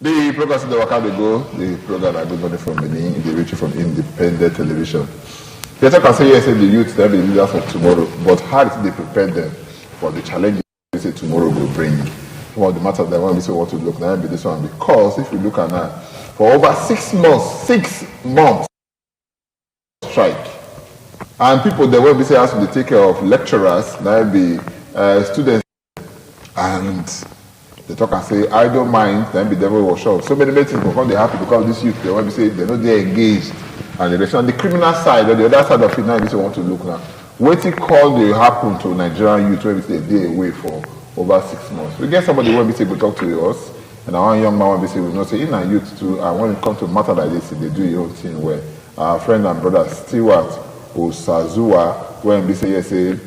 The programs in the workout they go, the program I go from Benin, they reach from independent television. Peter can say yes, the youth they'll be the leaders of tomorrow, but how do they prepare them for the challenges they say tomorrow will bring? Well, the matter that when we say want to look now be this one, because if you look at now, for over 6 months strike, and people they will be say has to take care of lecturers, now be students, and they talk and say, I don't mind, then be devil will show. So many things become they happy because this youth, they want to say they're not there engaged. And the on the criminal side or the other side of it now, they want to look now. What it called will happen to Nigerian youth when we say they away for over 6 months. We get somebody when we say go talk to us, and our young man when we say we know say in our youth too, and when it comes to matter like this, they do your own thing where our friend and brother Stewart Osazua, when we say yes, say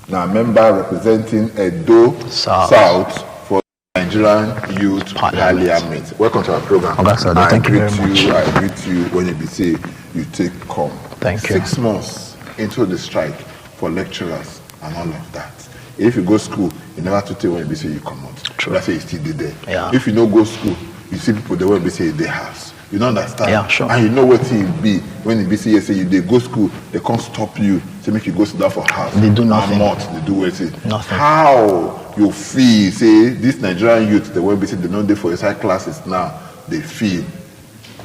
now member representing Edo South for Nigerian Youth Parliament. Welcome to our program. Thank you very much. I greet you when you be say you take come. Thank you. 6 months into the strike for lecturers and all of that. If you go school, you never have to tell when you say you come out. True. That's why you still did there. Yeah. If you don't go school, you see people they will be say they house. You don't understand. Yeah, sure. And you know what it be when you be say yes, say they go school, they can't stop you. Say make you go sit down for house. They do nothing. They do what it. Nothing. How you feel? Say this Nigerian youth, they will be say they know they for inside classes now. They feel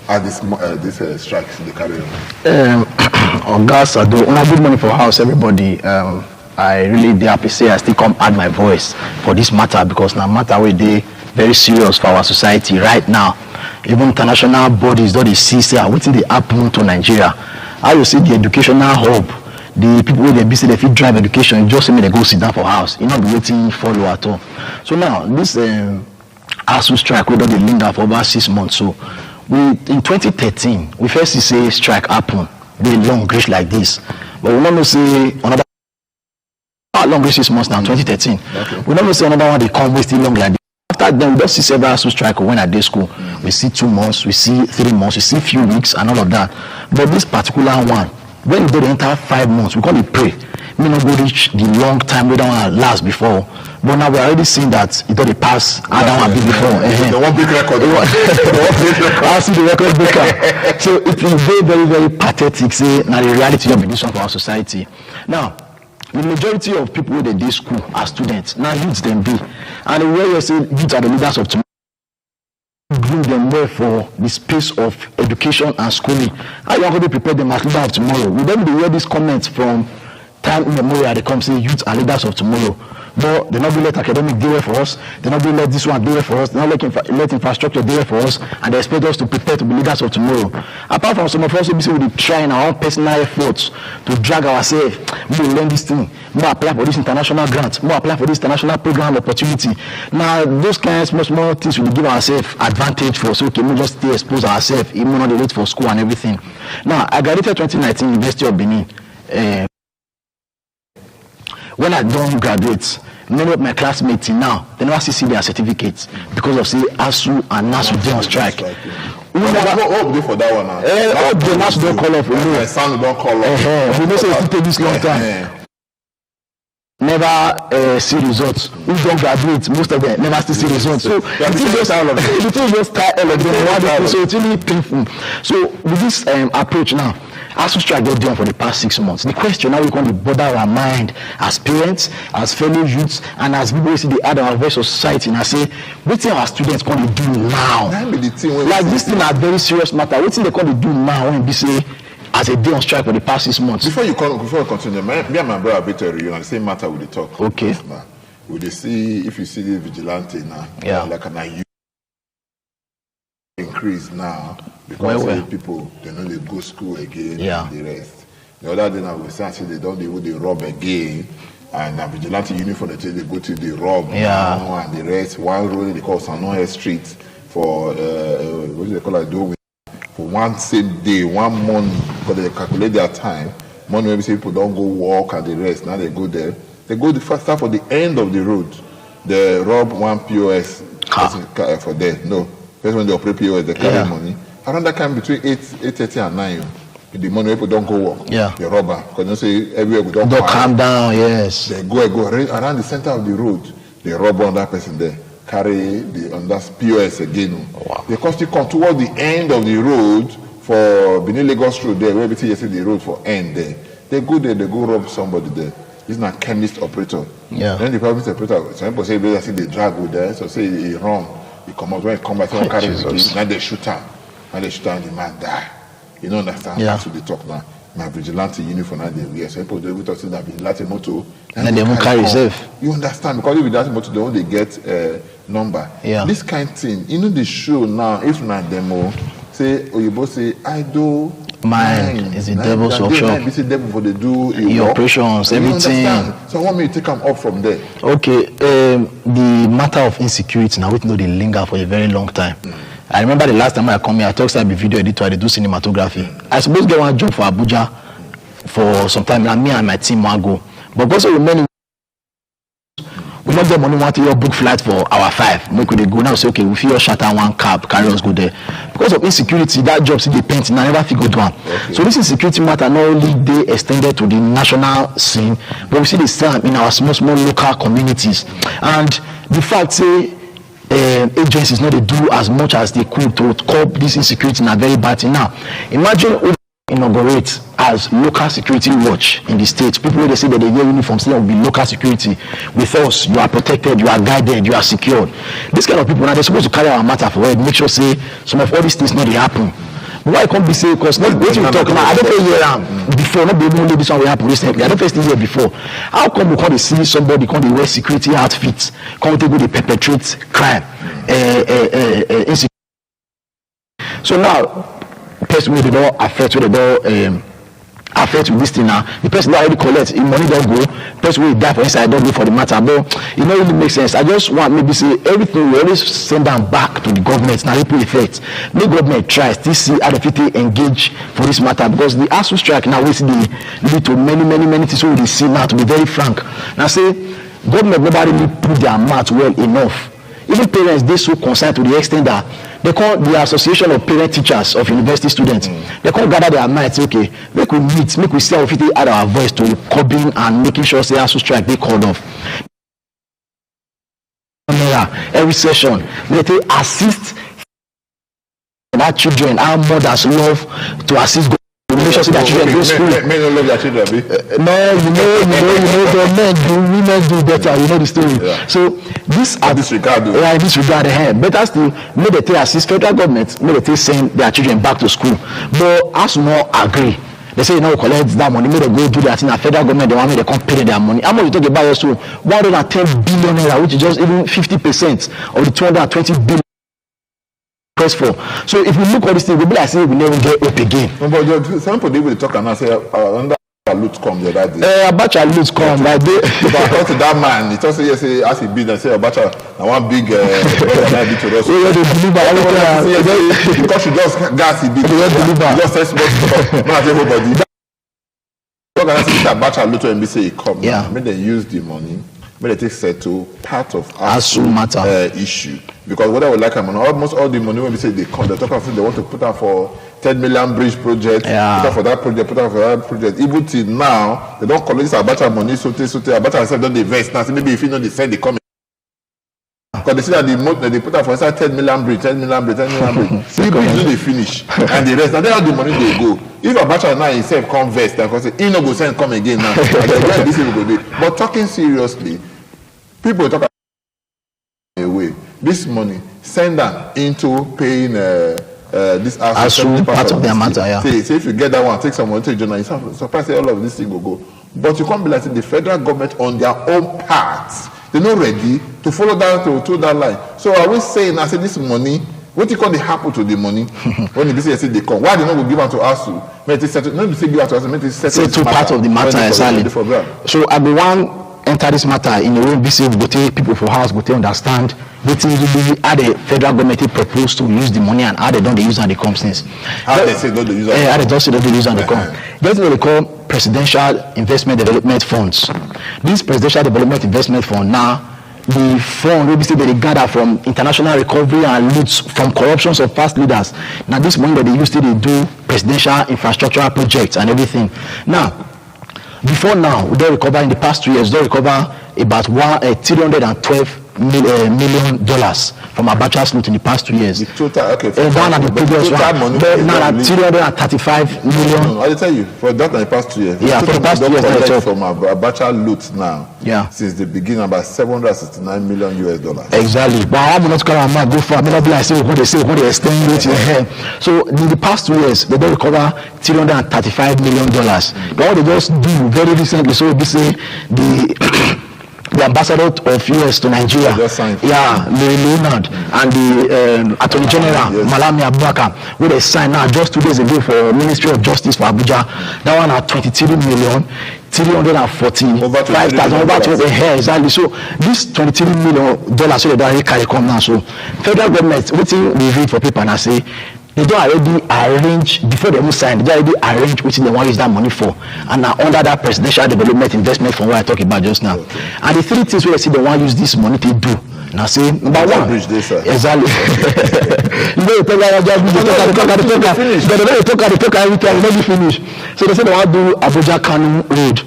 at this strikes they carry on. Guys, I do. When I good money for house, everybody. I really dey happy say I still come add my voice for this matter because now matter wey dey very serious for our society right now. Even international bodies don't see say wetin dey happen to Nigeria. How you see the educational hub, the people wey dey be say they fit drive education, just say me they go sit down for house. You not be waiting follow at all. So now this ASUU strike we don dey linger for about 6 months. So in 2013 we first see say strike happen, dey long reach like this, but we don't say another. Long reach 6 months now, 2013. Okay. We don't see another one they come with still long like this. After then we don't see several ASUU strike when at day school. We see 2 months, we see 3 months, we see few weeks and all of that. But this particular one, when we don't enter 5 months, we call it pray. We not go reach the long time we don't want to last before. But now we're already seeing that it already passed I don't want to be before. The one big record. I see the record breaker. So it is very, very, very pathetic. Say now the reality of this one for our society. Now the majority of people who they do school are students. Now youths them be. And the way you say youths are the leaders of tomorrow, bring them there for the space of education and schooling. How you going to prepare them as leaders of tomorrow? We don't hear these comments from time immemorial. They come say youths are leaders of tomorrow. But they're not going to let academic do it for us. They're not going to let this one do it for us. They're not let infrastructure do it for us. And they expect us to prepare to be leaders of tomorrow. Apart from some of us, we will be trying our own personal efforts to drag ourselves. We will learn this thing. We will apply for this international grant. We will apply for this international program opportunity. Now, those kinds of small things will give ourselves advantage for us. So, okay, we just stay expose ourselves, even though they wait for school and everything. Now, I graduated 2019 University of Benin. When I don't graduate, many of my classmates now, they never see their certificates because of say ASUU and NASU dey on strike. We never hope for that one now. The NASU don't call off. My son don't call off. We know say it take this long time. Never see results. Who don't graduate, most of them never still see results. So the thing just start all of them. So it's really painful. So with this approach now, ASUU strike got done for the past 6 months. The question now we can bother our mind as parents, as fellow youths, and as people who see the other voice of society. And I say, what thing our students can do now? Like this thing a very serious matter. What thing they can do now when we say as a day on strike for the past 6 months? Before you continue, me and my brother Victor, you know, the same matter with the talk. Okay. We they see if you see the vigilante now, yeah, like an increase now because people they know they go school again, yeah, and the rest. The other day now we say they don't they rob again, and a vigilante uniform they go to the rob, yeah, now, and the rest. One road they call Sanoe Street for what do they call it? For one same day, 1 month, because they calculate their time. Money maybe say people don't go walk and the rest. Now they go there. They go the first time for the end of the road. They rob one POS for there. No. First when they operate POS, they carry money. Around that time between 8:30 and 9, the money people don't go walk. Yeah. They rob her. Because you say everywhere we don't calm down, yes. They go around the center of the road. They rob one that person there. carry the on that POS again. Oh, wow. Because you come toward the end of the road for Benin Lagos Road there, where everything you see the road for end there. They go there, they go rob somebody there. This is not chemist operator. Yeah. Then the chemist operator, some people say they see the drag with there, so say he run, he come out, when he come back, he carry the now they shoot him. Now they shoot him, the man die. You don't understand? Yeah. That's what they talk now. My vigilante uniform now they wear. So people they talk to that vigilante motor. And they won't carry safe. You understand? Because if vigilante motor, they only get number. Yeah. This kind of thing, you know the show now, if not demo, say, or you both say, I do. Mind is the devil's workshop. It's the devil for the do your operations, everything. So I want me to take them up from there. Okay, the matter of insecurity now, we know they linger for a very long time. I remember the last time I come here, I talked to the video editor, I do cinematography. I supposed to get one job for Abuja for some time, and me and my team want go. But because of many, we not get money, want to book flight for our 5. We could go now say, okay, we feel shatter one cab, carry us go there. Because of insecurity, that job see the painting, I never figure to one. Okay. So this insecurity matter not only they extended to the national scene, but we see the same in our small local communities. And the fact say agencies not they do as much as they could to curb this insecurity in a very bad thing. Now, imagine we inaugurate as local security watch in the state. People when they say that they wear uniforms, say will be local security. With us, you are protected, you are guided, you are secured. This kind of people now they're supposed to carry our matter forward, make sure say some of all these things not they happen. But why can't be say because not what you talk now, I don't feel here before, not be able to this one will happen recently. I don't feel here before. How come we can't see somebody can't wear security outfits, can't they go to perpetrate crime? So now person wey dey don affect wey dey don affect with this thing now, the person don already collect him money don go, person wey die for inside don go for the matter, but e no really make sense. I just want maybe say everything we always send am back to the government na ripple effect. Make government try still see how they fit engage for this matter, because the ASUU strike now wey still dey lead to many things wey we dey see now, to be very frank. Now say government never really put their mouth well enough. Even parents, they so concerned to the extent that they call the Association of Parent Teachers of University Students. They can't gather their minds, okay, make we meet, make we see how we fit add our voice to curbing and making sure say ASUU strike they called off. Every session, they assist our children, our mothers love to assist. Make sure that children go to school. Men don't love their children, no, you know, the men do, women do better. You know the story. Yeah. So this disregard, better still, may they take assist federal government, may they take send their children back to school. But as not agree, they say you know collect that money, may they go do that in a federal government. They want me to come pay their money. How much you talk about your school? 110 billion naira, which is just even 50% of the 220 billion. For. So if we look at this thing, we'll be like saying we never get up again. No, but some people will talk and I say under loot come the other day. Abacha loot come like they. But I talk to that man, he talks say as he bid and say Abacha, I want big to us. Because you just gas he big. You just say small. Not everybody. Talk and I say Abacha loot and be say he come. Yeah. May they use the money. May they take settle part of ASUU matter issue, because whether we like them or not, almost all the money when we say they come, they talk about they want to put out for 10 million bridge project, put out for that project, put out for that project. Even till now, they don't collect this Abacha money, Abacha said don't invest now. So maybe if you know they said they come. Because they see that they put out for inside 10 million bridge. See, bridge they finish and the rest. And then how the money they go. If Abacha now himself come vest, because he no go send come again now. This will go there. But talking seriously, people talk away. This money send them into paying this ASUU part of their matter. Yeah. Say if you get that one, take some money to the journal. You surprised all of this thing will go. But you can't be like the federal government on their own parts. They're not ready to follow that to that line. So I was saying, I said this money, what you call the happen to the money when they say they come? Why they not go give them to ASUU? Maybe they settle. Not say give them to ASUU. Maybe they settle. Two part of the matter exactly. So I be one enter this matter in a way. Be say go take people for house, go take understand. What really how the federal government propose to use the money and how they don't use and the companies. How they say don't they use? How they don't say don't they use and the come. That's what they call Presidential Investment Development Funds. This Presidential Development Investment Fund now. The fund will be say that they gather from international recovery and loots from corruptions of past leaders. Now this money that they used to do presidential infrastructural projects and everything. Now, before now, we don't recover in the past 2 years, they recover about 312 million from Abacha's loot in the past 2 years. The total, okay. Down at the previous one. Now at 335 million. I tell you, for that in the past 2 years. Yeah, for the past 2 years. From Abacha loot now. Yeah. Since the beginning, about $769 million US. Exactly. But I will not come and go for. I mean, not be like say what they extend it in here. So in the past 2 years, they don't recover $335 million. But what they just do very recently, so they say the ambassador of US to Nigeria, Leonard, and the Attorney General, Malami Abubakar, where they signed now just 2 days ago for Ministry of Justice for Abuja. That one at 23 million. 314 over 5,000 over to the hair exactly. So this $23 million so they don't carry come now. So federal government, what we read for people and I say they don't already arrange before they even sign. They already arrange what they want to use that money for, and now under that presidential development investment fund what I talk about just now. Okay. And the 3 things where they see they want to use this money to do. And I say number one, bridge this, exactly. You know, they talk every time, let me finish. So they say they want to do Abuja Kano Road.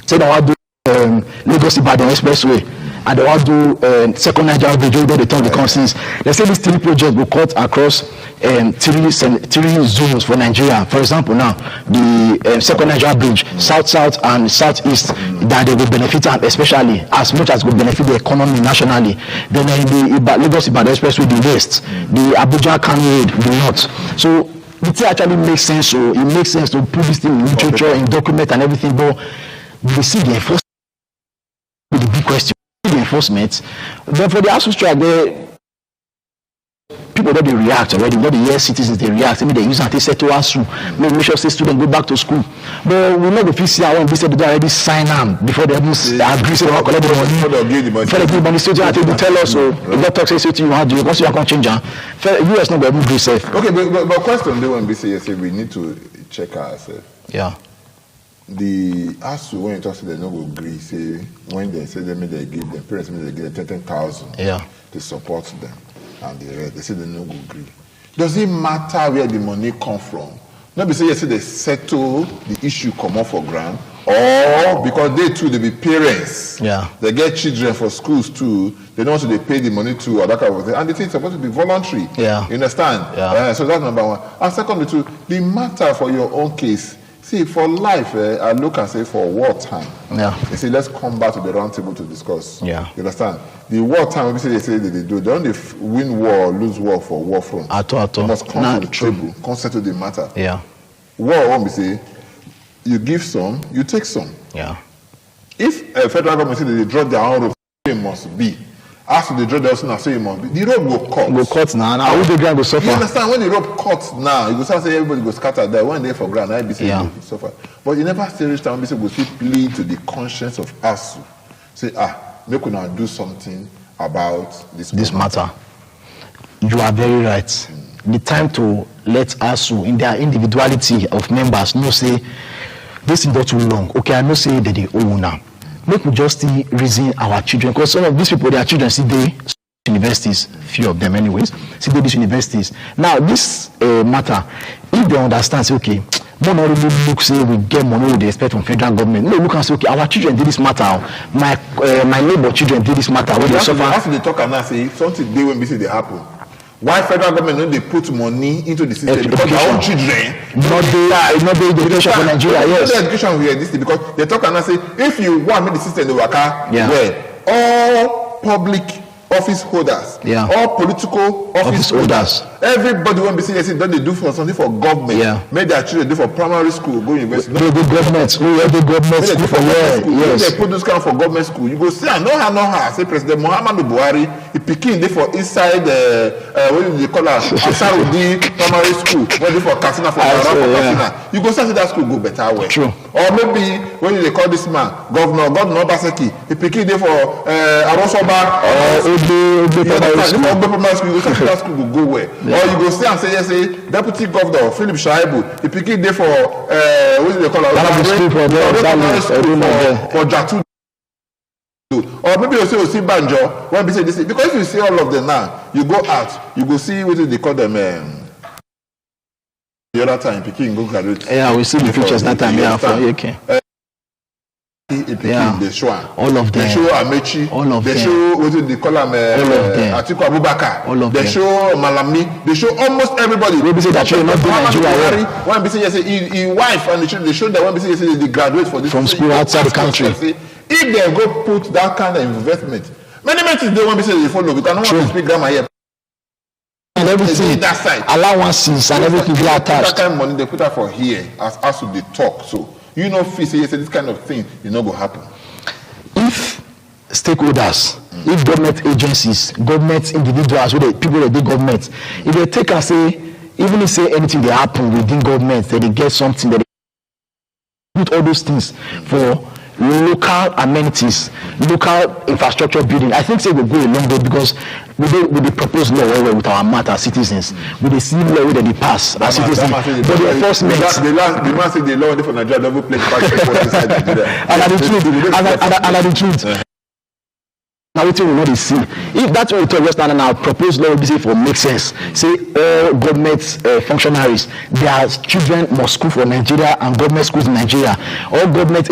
Say they want to do Lagos Ibadan Expressway. And they want to do second Nigerian bridge where they turn the constants. They say these 3 projects will cut across 3 zones for Nigeria. For example, now the second Nigerian bridge, south and southeast, that they will benefit them, especially as much as will benefit the economy nationally. Then the Lagos Ibadan Expressway, the west, the Abuja Kano Road, the north. So it actually makes sense. So it makes sense to put this thing in literature, in document and everything. But we see the enforcement, the big question. The enforcement, but for the ASUU strike, people that they react already. What the year citizens they react. I mean, they use and they say to ASUU, make sure say students go back to school. But we know the PCR when we said they already sign them before they even agree to collect the money. Before they give money, so they tell us so. If they talk say to you, how do you because you can't change them? US not going to be safe. Okay, but question they when we say we need to check ourselves. Yeah. The ASUU when you talk to them, no go agree. Say when they say them, they give them parents, they give them 10,000 to support them, and they say they no go agree. Does it matter where the money come from? Not be say yes, they settle the issue come off for grant, or because they too they be parents. Yeah. They get children for schools too. They don't want to they pay the money to or that kind of thing, and the thing is supposed to be voluntary. Yeah. You understand? Yeah. So that's number one. And secondly, too, the matter for your own case. See, for life, I look and say for wartime. Yeah. They say, let's come back to the round table to discuss. Yeah. You understand? The wartime, obviously, they say they do. They don't win war or lose war for war front. At all. They must come to the table, come settle the matter. Yeah. War won't be say, you give some, you take some. Yeah. If a federal government say they draw their own road, it must be. After they draw their own, say it must be. The road will cut. Go cut now. Now, who the ground go suffer? You understand? When the road cuts now, you go start say everybody go scatter there. One day for ground, I be saying suffer. But you never still reach down, go still plead to the conscience of ASUU. Say, make we now do something about this matter. You are very right. The time to let ASUU in their individuality of members know say this is not too long. Okay, I know say that they own now. Make we just reason our children, because some of these people, their children see they universities, few of them anyways, see they these universities. Now this matter, if they understand, say okay, more not really look say we get money they expect from federal government. No, look and say okay, our children did this matter. My neighbor children did this matter. When they suffer. After they talk and now say something they when we see they happen. Why federal government don't they put money into the system? Because their own children not the education for Nigeria, yes. Not the education we exist because they talk and say if you want make the system work well, all public office holders, all political office holders, everybody when be say yes, don't they do for something for government? Make their children do for primary school, go university. They do government school, school for where? Yes. They put this kind for government school. You go see no her. Say President Muhammadu Buhari, he picking they for inside what do they call her? Asarudi primary school. What they for Katsina for Katsina. You go see that school go better way. True. Or maybe when they call this man Governor Obaseki, he picking they for Arosoba. Primary school. You go see that school will go where. Or you go see and say yes, Deputy Governor Philip Shaibu, he picking there for what do they call her? For Jatu. Or maybe you see Banjo, when we say this, because if you see all of them now, you go out, you go see what they call them the other time, picking go graduate. Yeah, we see the pictures that time, okay. they show all of them. They show Amechi. All of they them. show what they call them Atiku Abubakar. All of they them. show Malami. They show almost everybody. We say that not Nigeria. When we say yes, he wife and the children, they show that when we say yes, they graduate for this from school outside the country. If they go put that kind of investment, many things they want to say they follow. We cannot want to speak grammar here. And everything, that side. Allowances and everything they attached. That kind of money they put out for here as ASUU they talk. So you know, fee say this kind of thing, you know, go happen. If stakeholders, if government agencies, government individuals, people that do government, if they take and say, even if say anything they happen within government, that they get something that they put all those things for local amenities, local infrastructure building, I think say we go a long way because with the proposed law with our matter citizens, with the civil law that they pass as citizens, but the enforcement. The man say the law for Nigeria double play inside Nigeria. And the truth. Now we will not see. If that's what we talk just now, and our proposed law will be for make sense. Say all government functionaries, their children must school for Nigeria and government schools in Nigeria. All government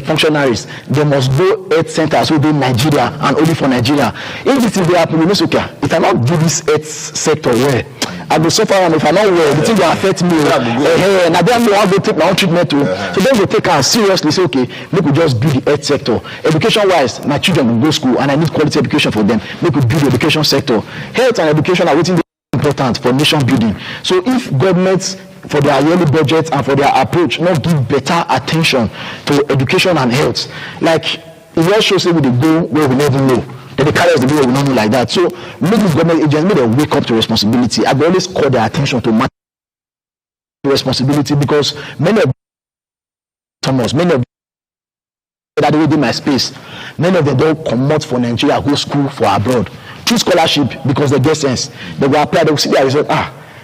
functionaries, they must go health centers within Nigeria and only for Nigeria. If this is the happen, we know okay, it cannot do this health sector well. I will suffer and if I not well, the thing will affect me. And I don't know how to take my own treatment too. So then we take us seriously, say okay, make we just build the health sector. Education wise, my children will go school and I need quality education for them. Make we build the education sector. Health and education are waiting important for nation building. So if governments for their yearly budget and for their approach not give better attention to education and health, like it just shows that we go where we never know. That the carriers the way we don't know like that. So make these government agents make them wake up to responsibility. I always call their attention to responsibility because many of Thomas, many of that within my space, many of them don't come out for Nigeria, go school for abroad. Through scholarship because they get sense. They will apply, they will see their result.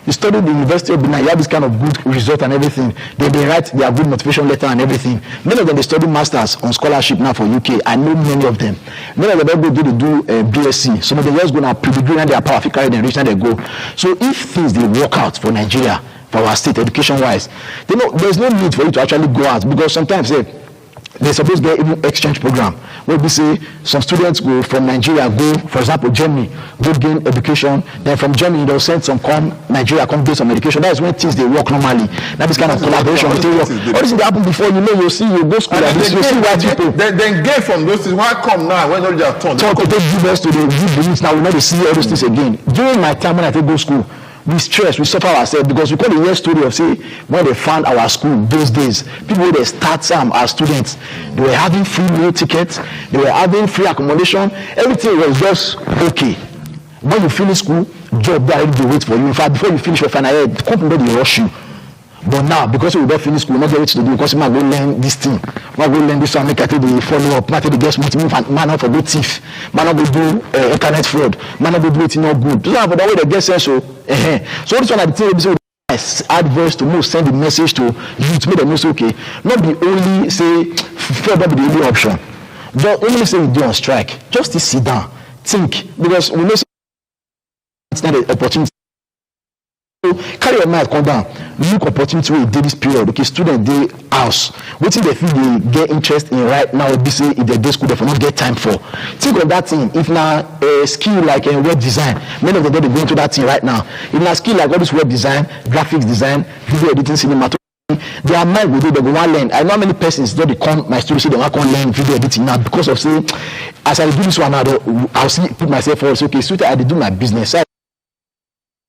You studied the University of Benin, you have this kind of good result and everything. They write their good motivation letter and everything. Many of them they study masters on scholarship now for UK. I know many of them. Many of them don't do BSc. Some of them just go now pre-degree and their power carry them reach and they go. So if things they work out for Nigeria, for our state education wise, there's no need for you to actually go out because sometimes they're supposed to get even exchange program where we say some students go from Nigeria, go for example Germany, go gain education, then from Germany they'll send some come Nigeria, come get some education. That is when things they work normally. That is kind of collaboration with work. All this happen before you know you go school like this, you see white people. Then get from those things. Why come now when all they are turned? So to take give us to the youth now we know they see all those things again. During my time when I take go school, we stress, we suffer ourselves because we call the real story of say when they found our school those days, people they start as students, they were having free meal tickets, they were having free accommodation, everything was just okay. When you finish school, job there they wait for you. In fact, before you finish your final year, the company they rush you. But now, because we don't finish school, we not get to do because we might go learn this thing. We might go learn this one, make it the follow up, might the guest move and man not for good thief, man not go do internet fraud, man not go do it not good. Those are the way they get sense. So this one I think is adverse to most send the message to youth, make them know okay. Not be only say further be the only option. Just only say we do on strike. Just to sit down, think because we know it's not an opportunity. So carry your mind, come down. Look opportunity where you did this period. Okay, student day house. What thing they feel they get interest in right now? Be say if they day school, they for not get time for. Think of that thing. If now a skill like web design, many of them they go into that thing right now. If now skill like all this web design, graphics design, video editing, cinematography, their mind will do. They go want learn. I know how many persons don't they come my studio say they want to learn video editing now because of say as I do this one now, I'll see put myself forward. Okay, so I do my business. So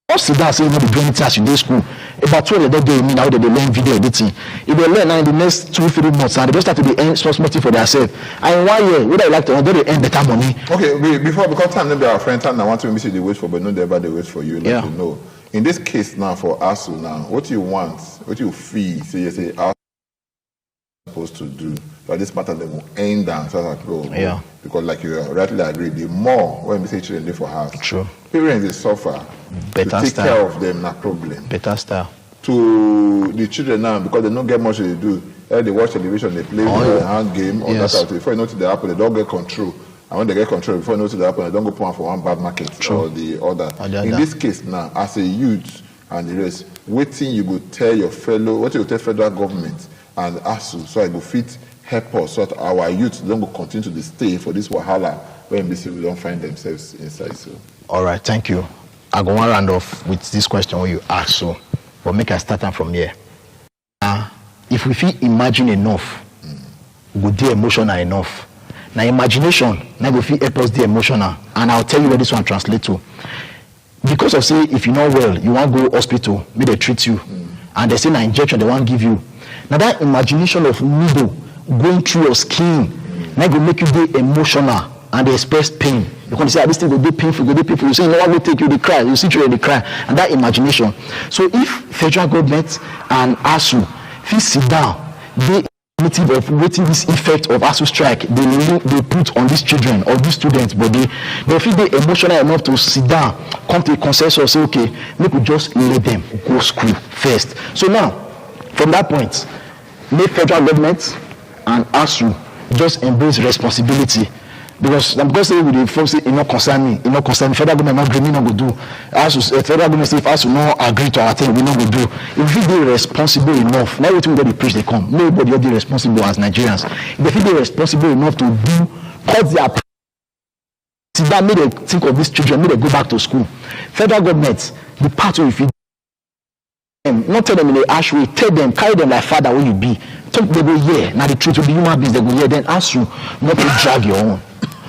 don't sit down say you know the doing it as you do school. About 12 they do mean how they learn video editing. If they learn now in the next 2-3 months and they just start to be earn responsibility for themselves. And in 1 year, whether you like to they earn better money. Okay, before because time maybe our friend time I want to see the wait for, but not ever they wait for you. Let you know. In this case now for ASUU now, what you want, what you feel, say you say ASUU supposed to do. But this matter they will end down so like because like you rightly agree, the more when we say children live for house. True. Parents they suffer. Better to take style. care of them, not problem. Better style. To the children now, because they don't get much to do. They watch television, they play the hand game, or that out. Before you know to the apple, they don't get control. And when they get control, before you know to the apple, they don't go put on for one bad market or the other. In this case now, as a youth and the rest, waiting you go tell your fellow, what you tell federal government and ASUU, so I go fit help us so that our youth don't go continue to stay for this wahala when we don't find themselves inside. So. All right, thank you. I go one round off with this question when you ask, so, but make I start from here. If we feel imagine enough, we go dey emotional enough. Now imagination, now we feel help us dey emotional, and I'll tell you where this one translate to. Because of say, if you're not well, you want to go hospital, may they treat you, and they say an injection they want to give you. Now that imagination of needle going through your skin, now go make you dey emotional and they express pain. You can say, this thing will be painful, will be painful. You say, no one will take you, they cry. You see children, they cry. And that imagination. So if federal government and ASUU feel sit down, they native of waiting this effect of ASUU strike, they put on these children or these students, but they feel they emotional enough to sit down, come to a consensus, say, okay, make we just let them go school first. So now, from that point, make federal government and ASUU just embrace responsibility. Because I'm going to say with the folks say it not concern me, federal government not agree, me not go do. Federal government say if ASUU not agree to our thing, we not go do. If we be responsible enough, now we think the preach they come. Nobody will be responsible as Nigerians. If they feel responsible enough to do cut their see that made they think of these children, made they go back to school. Federal government, the part where if you not tell them in the ash way, tell them, carry them like father when you be. Talk they go yeah. Now the truth will be human beings, they go yeah, then ask you not to drag your own.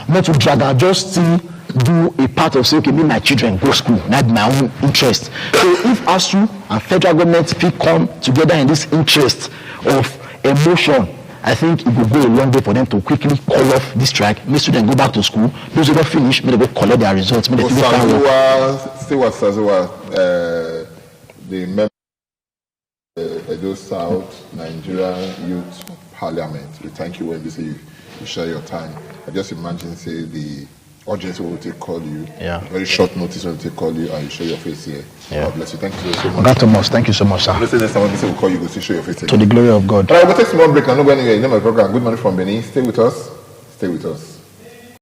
Not to drag out, just to do a part of say, okay, me my children go school, not my own interest. So if ASUU and federal government people come together in this interest of emotion, I think it will go a long way for them to quickly call off this strike. Make students go back to school. Those who don't finish, may they go collect their results. May they still was the member Edo South Nigerian Youth Parliament. We thank you when you share your time. I just imagine, say, the urgency will take call you. Yeah. Very short notice will take call you, and you show your face here. Yeah. God bless you. Thank you so much. God Thomas, thank you so much, sir. Next time we'll call you, go see show your face here. To the glory of God. All right, we'll take a small break. I'm not going anywhere. You know my program. Good morning from Benin. Stay with us. Stay with us.